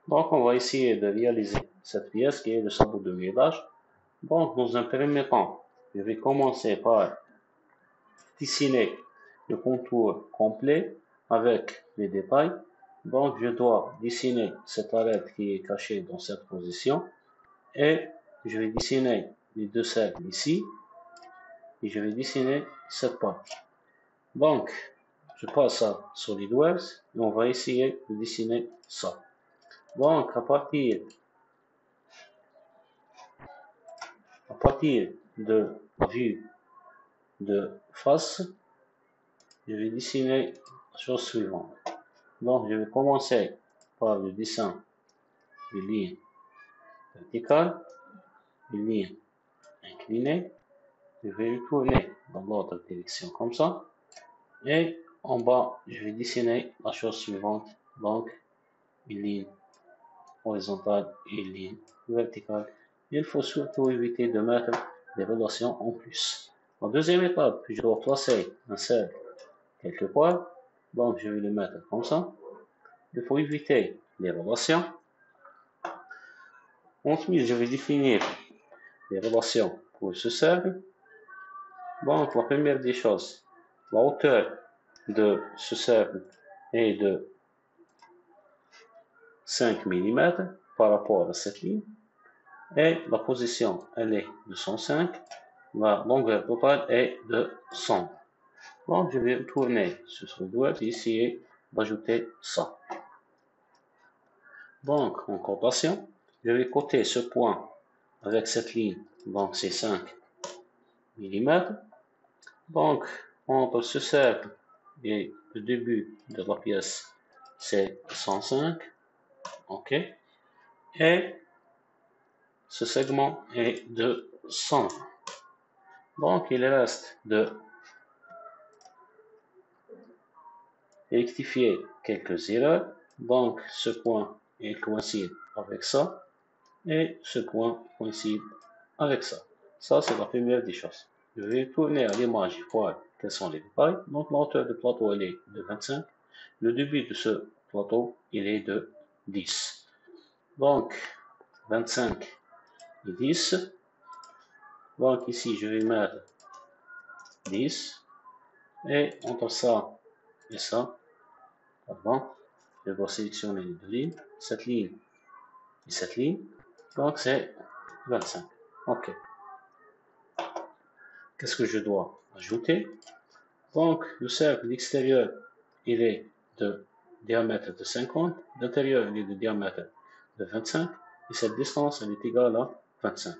Donc, on va essayer de réaliser cette pièce qui est le sabot de grillage. Donc, dans un premier temps, je vais commencer par dessiner le contour complet avec les détails. Donc, je dois dessiner cette arête qui est cachée dans cette position et je vais dessiner les deux cercles ici et je vais dessiner cette partie. Donc, je passe à SolidWorks et on va essayer de dessiner ça. Donc, à partir de la vue de face, je vais dessiner la chose suivante. Donc, je vais commencer par le dessin d'une ligne verticale, une ligne inclinée. Je vais le tourner dans l'autre direction comme ça. Et en bas, je vais dessiner la chose suivante. Donc, une ligne horizontale et une ligne verticale. Il faut surtout éviter de mettre des relations en plus. En deuxième étape, je dois placer un cercle quelque part. Donc, je vais le mettre comme ça. Il faut éviter les relations. Ensuite, je vais définir les relations pour ce cercle. Donc, la première des choses, la hauteur de ce cercle est de 5 mm par rapport à cette ligne. Et la position, elle est de 105. La longueur totale est de 100. Donc, je vais retourner sur SolidWorks et essayer d'ajouter ça. Donc, en cotation, je vais coter ce point avec cette ligne, donc c'est 5 mm. Donc, entre ce cercle et le début de la pièce, c'est 105. OK. Et ce segment est de 100. Donc, il reste de rectifier quelques erreurs. Donc, ce point coïncide avec ça. Et ce point coïncide avec ça. Ça, c'est la première des choses. Je vais tourner à l'image et voir quels sont les détails. Donc, la hauteur du plateau, elle est de 25. Le début de ce plateau, il est de 10. Donc, 25 et 10. Donc, ici, je vais mettre 10. Et entre ça et ça, pardon, je dois sélectionner les deux lignes. Cette ligne et cette ligne. Donc, c'est 25. OK. Qu'est-ce que je dois ajouter? Donc, le cercle extérieur, il est de diamètre de 50, l'intérieur, il est de diamètre de 25, et cette distance, elle est égale à 25.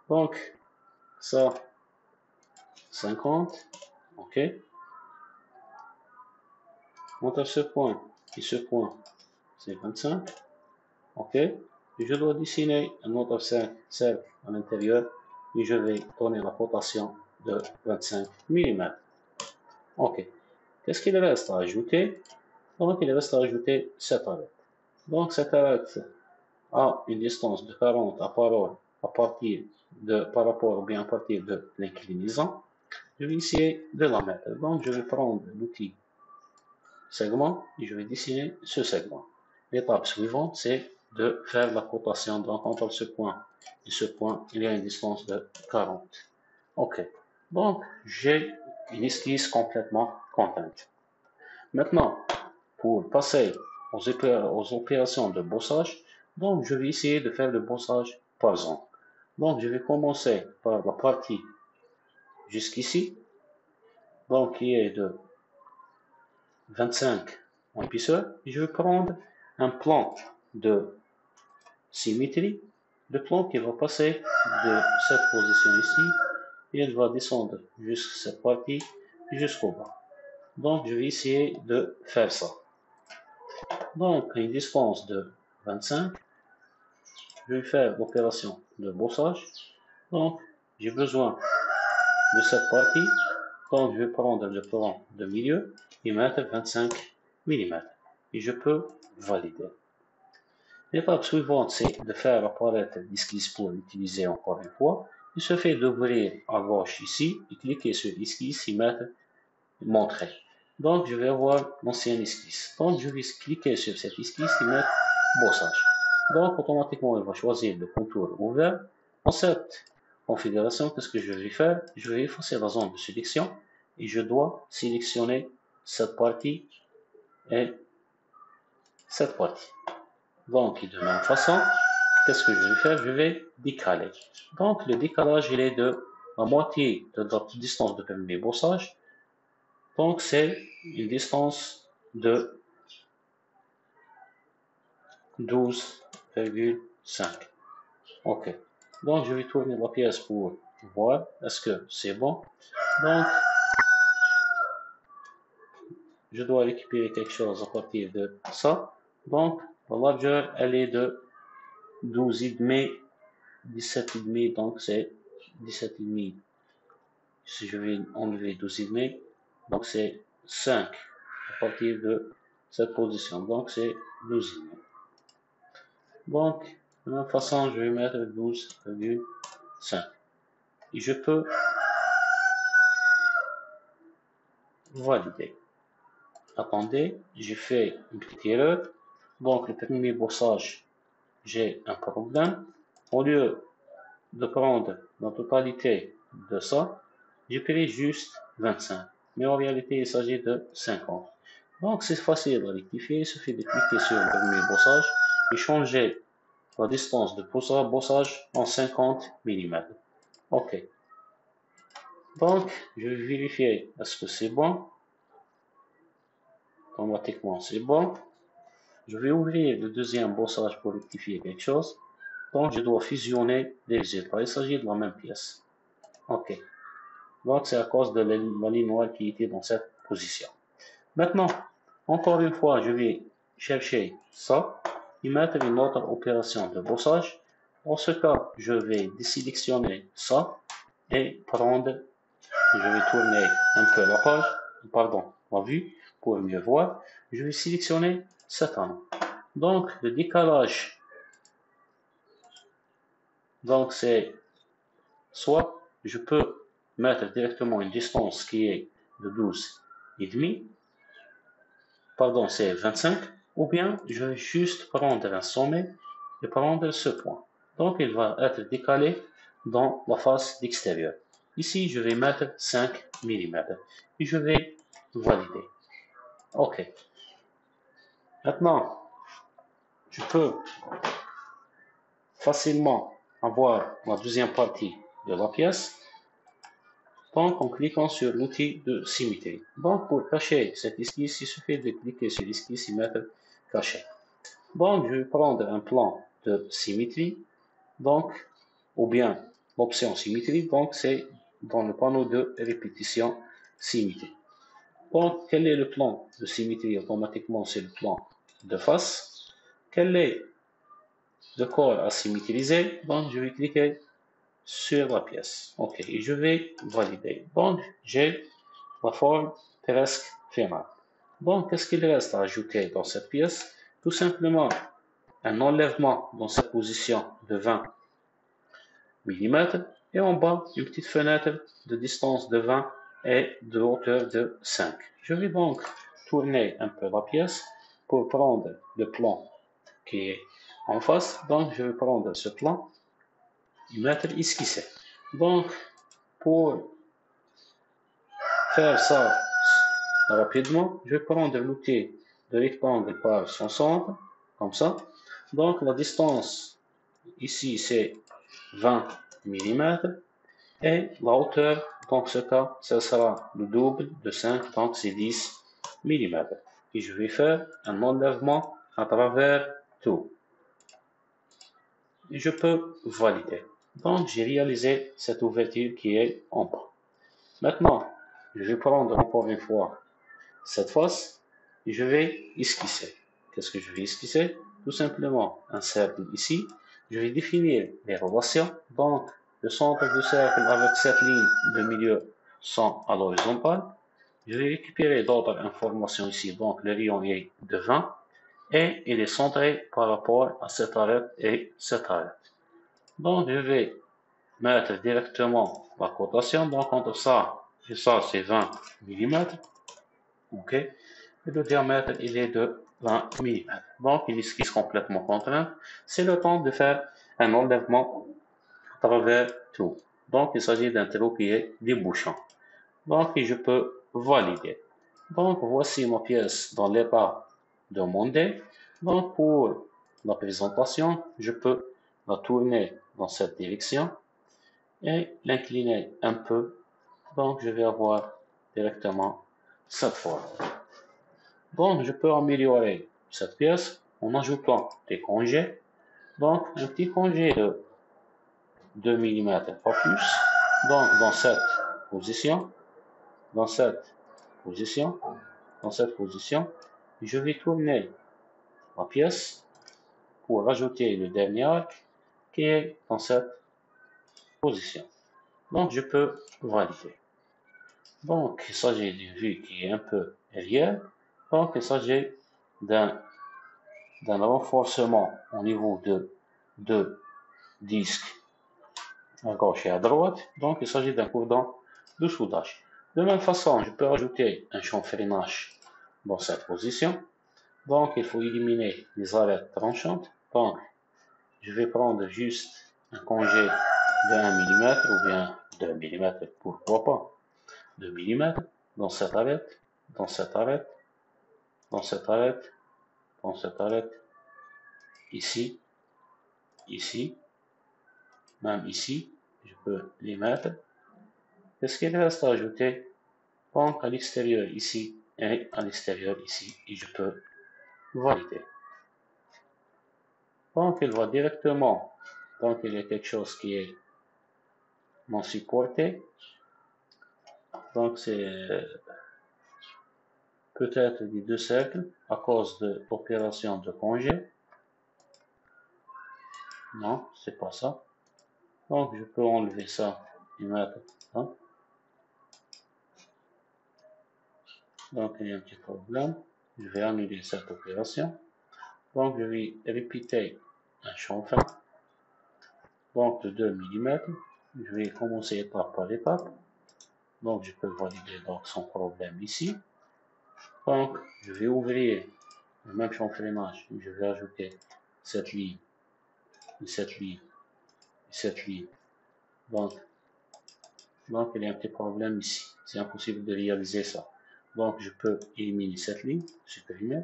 Donc, ça, 50, OK. Entre ce point et ce point, c'est 25, OK. Et je dois dessiner un autre cercle à l'intérieur, et je vais donner la rotation de 25 mm. OK. Qu'est-ce qu'il reste à ajouter? Donc, il reste à ajouter cette arête. Donc, cette arête a une distance de 40 à partir de l'inclinaison. Je vais essayer de la mettre. Donc, je vais prendre l'outil segment et je vais dessiner ce segment. L'étape suivante, c'est de faire la cotation. Donc, entre ce point et ce point, il y a une distance de 40. OK. Donc, j'ai une esquisse complètement contente. Maintenant, pour passer aux opérations de bossage, donc je vais essayer de faire le bossage par zone. Donc, je vais commencer par la partie jusqu'ici, donc qui est de 25 en épaisseur. Je vais prendre un plan de symétrie, le plan qui va passer de cette position ici, et il va descendre jusqu'à cette partie, jusqu'au bas. Donc, je vais essayer de faire ça. Donc, à une distance de 25, je vais faire l'opération de bossage. Donc, j'ai besoin de cette partie. Donc, je vais prendre le plan de milieu et mettre 25 mm. Et je peux valider. L'étape suivante, c'est de faire apparaître l'esquisse pour l'utiliser encore une fois. Il suffit d'ouvrir à gauche ici et cliquer sur l'esquisse et mettre montrer. Donc, je vais avoir l'ancienne esquisse. Donc, je vais cliquer sur cette esquisse et mettre bossage. Donc, automatiquement, il va choisir le contour ouvert. Dans cette configuration, qu'est-ce que je vais faire? Je vais effacer la zone de sélection et je dois sélectionner cette partie et cette partie. Donc, de la même façon, qu'est-ce que je vais faire? Je vais décaler. Donc, le décalage, il est de la moitié de la distance de premier bossage. Donc, c'est une distance de 12,5. OK. Donc, je vais tourner la pièce pour voir est-ce que c'est bon. Donc, je dois récupérer quelque chose à partir de ça. Donc, la largeur, elle est de 12,5, 17,5, donc c'est 17,5. Si je vais enlever 12,5, donc c'est 5 à partir de cette position. Donc, c'est 12,5. Donc, de la même façon, je vais mettre 12,5. Et je peux valider. Attendez, j'ai fait une petite erreur. Donc, le premier bossage, j'ai un problème. Au lieu de prendre la totalité de ça, j'ai pris juste 25. Mais en réalité, il s'agit de 50. Donc, c'est facile à rectifier. Il suffit de cliquer sur le premier bossage et changer la distance de bossage en 50 mm. OK. Donc, je vais vérifier est-ce que c'est bon. Automatiquement, c'est bon. Je vais ouvrir le deuxième bossage pour rectifier quelque chose. Donc, je dois fusionner les résultats. Il s'agit de la même pièce. OK. Donc, c'est à cause de la ligne noire qui était dans cette position. Maintenant, encore une fois, je vais chercher ça et mettre une autre opération de bossage. En ce cas, je vais désélectionner ça et prendre, je vais tourner un peu la page, la vue pour mieux voir. Je vais sélectionner cet anneau. Donc, le décalage, donc c'est soit je peux mettre directement une distance qui est de 12,5, pardon, c'est 25, ou bien je vais juste prendre un sommet et prendre ce point. Donc, il va être décalé dans la face extérieure. Ici, je vais mettre 5 mm et je vais valider. OK. Maintenant, je peux facilement avoir la deuxième partie de la pièce. Donc, en cliquant sur l'outil de symétrie. Donc, pour cacher cette esquisse, il suffit de cliquer sur l'esquisse et mettre cacher. Donc, je vais prendre un plan de symétrie, donc, ou bien l'option symétrie, donc c'est dans le panneau de répétition symétrie. Donc, quel est le plan de symétrie? Automatiquement, c'est le plan de face. Quel est le corps à symétriser? Donc, je vais cliquer sur la pièce. OK, et je vais valider. Donc, j'ai la forme presque finale. Donc, qu'est-ce qu'il reste à ajouter dans cette pièce? Tout simplement, un enlèvement dans cette position de 20 mm et en bas, une petite fenêtre de distance de 20 et de hauteur de 5. Je vais donc tourner un peu la pièce pour prendre le plan qui est en face. Donc, je vais prendre ce plan et mettre esquissé. Donc, pour faire ça rapidement, je vais prendre l'outil de rectangle par son centre, comme ça. Donc, la distance ici, c'est 20 mm. Et la hauteur, dans ce cas, ce sera le double de 5, donc c'est 10 mm. Et je vais faire un enlèvement à travers tout. Et je peux valider. Donc, j'ai réalisé cette ouverture qui est en bas. Maintenant, je vais prendre encore une fois cette face et je vais esquisser. Qu'est-ce que je vais esquisser? Tout simplement un cercle ici. Je vais définir les relations. Donc, le centre du cercle avec cette ligne de milieu sont à l'horizontale. Je vais récupérer d'autres informations ici. Donc, le rayon est de 20 et il est centré par rapport à cette arête et cette arête. Donc, je vais mettre directement la cotation. Donc, entre ça et ça, c'est 20 mm. OK. Et le diamètre, il est de 20 mm. Donc, il esquisse complètement contraint. C'est le temps de faire un enlèvement à travers tout. Donc, il s'agit d'un trou qui est débouchant. Donc, je peux valider. Donc, voici ma pièce dans l'état de monter. Donc, pour la présentation, je peux la tourner dans cette direction et l'incliner un peu. Donc, je vais avoir directement cette forme. Donc, je peux améliorer cette pièce en ajoutant des congés. Donc, un petit congé de 2 mm, pas plus. Donc, dans cette position, dans cette position, dans cette position, je vais tourner la pièce pour rajouter le dernier arc qui est dans cette position. Donc, je peux valider. Donc, il s'agit d'une vue qui est un peu réelle. Donc, il s'agit d'un renforcement au niveau de deux disques à gauche et à droite. Donc, il s'agit d'un cordon de soudage. De même façon, je peux rajouter un chanfreinage dans cette position. Donc, il faut éliminer les arêtes tranchantes. Donc, je vais prendre juste un congé de 1 mm ou bien 2 mm, pourquoi pas 2 mm dans cette arête, dans cette arête, dans cette arête, dans cette arête, ici, ici, même ici, je peux les mettre. Qu'est-ce qu'il reste à ajouter? Donc, à l'extérieur ici et à l'extérieur ici, et je peux valider. Donc, il va directement, donc il y a quelque chose qui est non supporté. Donc, c'est peut-être des deux cercles à cause de l'opération de congé. Non, c'est pas ça. Donc, je peux enlever ça et mettre ça. Donc, il y a un petit problème. Je vais annuler cette opération. Donc, je vais répéter un chanfrein. Donc, de 2 mm. Je vais commencer étape par étape. Donc, je peux valider donc son problème ici. Donc, je vais ouvrir le même chanfreinage. Je vais ajouter cette ligne, et cette ligne, et cette ligne. Donc, il y a un petit problème ici. C'est impossible de réaliser ça. Donc, je peux éliminer cette ligne, supprimer,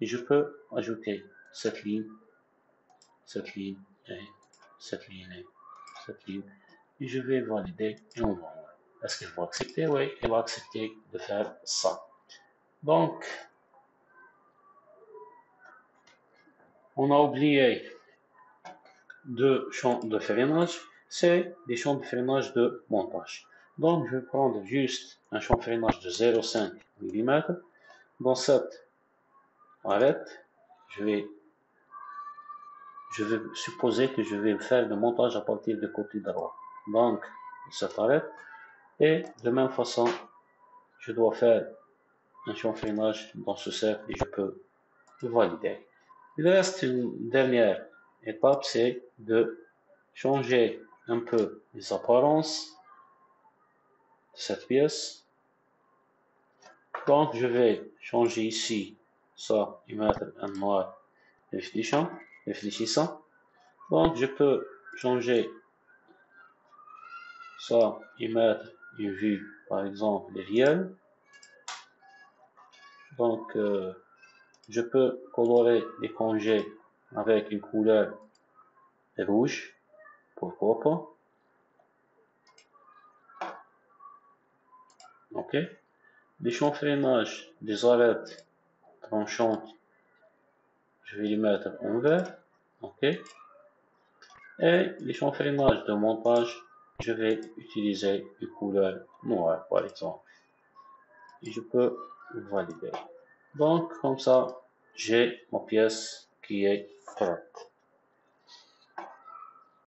et je peux ajouter cette ligne, cette ligne, et cette ligne, et cette ligne. Et je vais valider et on va voir. Est-ce qu'elle va accepter? Oui, elle va accepter de faire ça. Donc, on a oublié deux champs de freinage. C'est des champs de freinage de montage. Donc, je vais prendre juste un champ de freinage de 0,5 mm. Dans cette arête, je vais supposer que je vais faire le montage à partir du côté droit. Donc, cette arête. Et de même façon, je dois faire un chanfreinage dans ce cercle et je peux valider. Il reste une dernière étape, c'est de changer un peu les apparences de cette pièce. Donc, je vais changer ici ça et mettre un noir réfléchissant. Donc, je peux changer ça et mettre une vue, par exemple, réelle. Donc, je peux colorer les congés avec une couleur rouge, pourquoi pas. Ok. Les chanfreinages des arêtes tranchantes, je vais les mettre en vert. Ok. Et les chanfreinages de montage, je vais utiliser une couleur noire, par exemple. Et je peux valider. Donc, comme ça, j'ai ma pièce qui est prête.